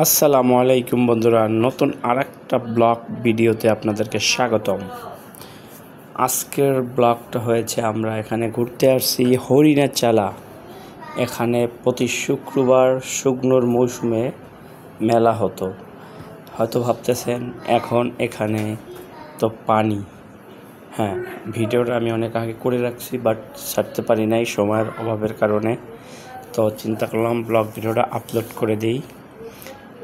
আসসালামু আলাইকুম বন্ধুরা, নতুন আরেকটা ব্লগ ভিডিওতে আপনাদেরকে স্বাগতম। আজকের ব্লগটা হয়েছে আমরা এখানে ঘুরতে আসছি হরিণের চালা। এখানে প্রতি শুক্রবার শুকনোর মৌসুমে মেলা হতো। হয়তো ভাবতেছেন এখন এখানে তো পানি। হ্যাঁ, ভিডিওটা আমি অনেক আগে করে রাখছি, বাট ছাড়তে পারি নাই সময়ের অভাবের কারণে। তো চিন্তা করলাম ব্লগ ভিডিওটা আপলোড করে দিই।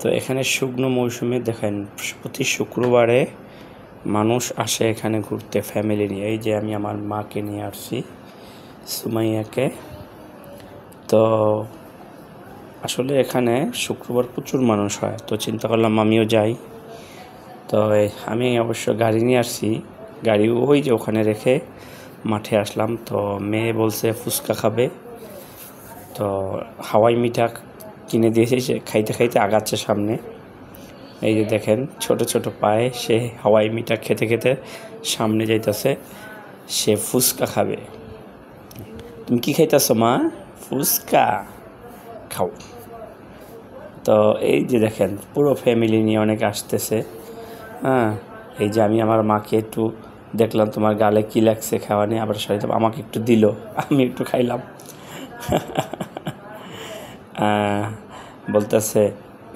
তো এখানে শুকনো মৌসুমে দেখেন প্রতি শুক্রবারে মানুষ আসে এখানে ঘুরতে ফ্যামিলি নিয়ে। এই যে আমি আমার মাকে নিয়ে আসছি, সুমাইয়াকে। তো আসলে এখানে শুক্রবার প্রচুর মানুষ হয়, তো চিন্তা করলাম আমিও যাই। তো আমি অবশ্য গাড়ি নিয়ে আসছি, গাড়ি ওই যে ওখানে রেখে মাঠে আসলাম। তো মেয়ে বলছে ফুচকা খাবে, তো হাওয়াই মিঠা কিনে দিয়েছে, সে খাইতে খাইতে আগাচ্ছে সামনে। এই যে দেখেন ছোট ছোট পায়ে সে হাওয়াই মিঠা খেতে খেতে সামনে যাইতেছে, সে ফুচকা খাবে। তুমি কি খাইতেছো মা? ফুচকা খাও। তো এই যে দেখেন পুরো ফ্যামিলি নিয়ে অনেকে আসতেছে। হ্যাঁ, এই যে আমি আমার মাকে একটু দেখলাম তোমার গালে কী লাগছে খাওয়া নিয়ে, আবার সাথে আমাকে একটু দিল, আমি একটু খাইলাম। বলতেছে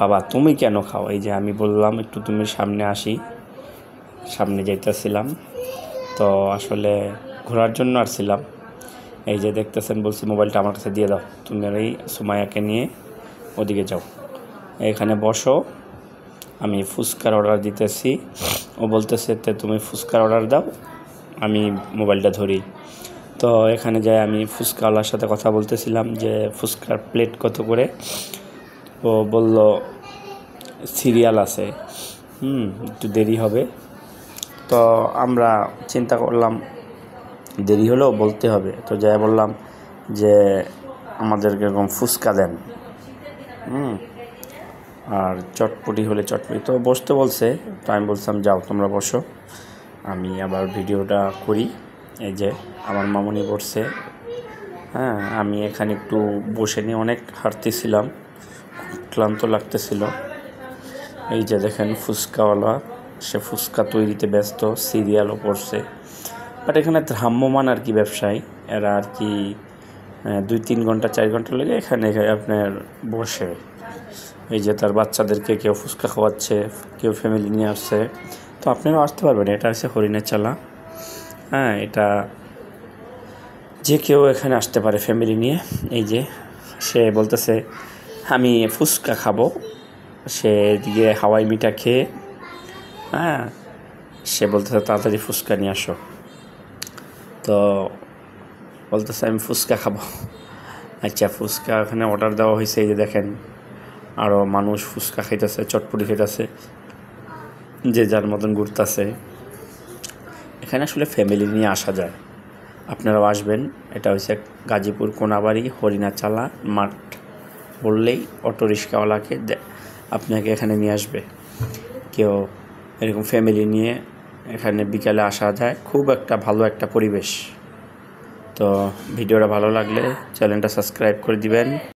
বাবা তুমি কেন খাও? এই যে আমি বললাম একটু তুমি সামনে আসি, সামনে যাইতেছিলাম। তো আসলে ঘোরার জন্য আসছিলাম। এই যে দেখতেছেন, বলছি মোবাইলটা আমার কাছে দিয়ে দাও, তুমি ওই সুমাইয়াকে নিয়ে ওদিকে যাও, এখানে বসো, আমি ফুচকার অর্ডার দিতেছি। ও বলতেছে তুমি ফুচকার অর্ডার দাও, আমি মোবাইলটা ধরি। তো এখানে যাই আমি ফুচকাওয়ালার সাথে কথা বলতেছিলাম যে ফুচকার প্লেট কত করে। ও বলল সিরিয়াল আছে, একটু দেরি হবে। তো আমরা চিন্তা করলাম দেরি হলেও বলতে হবে, তো যাই বললাম যে আমাদেরকে এরকম ফুচকা দেন, আর চটপটি হলে চটপটি। তো বসতে বলছে, তো আমি বলছিলাম যাও তোমরা বসো, আমি আবার ভিডিওটা করি। এই যে আমার মামুনি বসছে। হ্যাঁ, আমি এখানে একটু বসে নিয়ে অনেক হাঁটতেছিলাম, ক্লান্ত লাগতেছিল। এই যে দেখেন ফুচকাওয়ালা, সে ফুচকা তৈরিতে ব্যস্ত, সিরিয়ালও পড়ছে। বাট এখানে ভ্রাম্যমান আর কি ব্যবসায়ী, এরা আর কি 2-3 ঘন্টা 4 ঘন্টা লেগে এখানে আপনার বসে। এই যে তার বাচ্চাদেরকে কেউ ফুচকা খাওয়াচ্ছে, কেউ ফ্যামিলি নিয়ে আসছে। তো আপনারাও আসতে পারবেন, এটা হচ্ছে হরিণের চালা। হ্যাঁ, এটা যে কেউ এখানে আসতে পারে ফ্যামিলি নিয়ে। এই যে সে বলতেছে আমি ফুচকা খাবো, সে এদিকে হাওয়াই মিঠা খেয়ে, হ্যাঁ, সে বলতেছে তাড়াতাড়ি ফুচকা নিয়ে আসো। তো বলতেছে আমি ফুচকা খাবো। আচ্ছা, ফুচকা ওখানে অর্ডার দেওয়া হয়েছে। এই যে দেখেন আরও মানুষ ফুচকা খাইতেছে, চটপটি খাইতেছে, যে যার মতন ঘুরতেছে। এখানে আসলে ফ্যামিলি নিয়ে আসা যায়, আপনারাও আসবেন। এটা হচ্ছে গাজীপুর কোনাবাড়ি হরিণের চালা মাঠ বললেই অটো রিক্সাওয়ালাকে আপনাকে এখানে নিয়ে আসবে। কেউ এরকম ফ্যামিলি নিয়ে এখানে বিকালে আসা যায়, খুব একটা ভালো একটা পরিবেশ। তো ভিডিওটা ভালো লাগলে চ্যানেলটা সাবস্ক্রাইব করে দিবেন।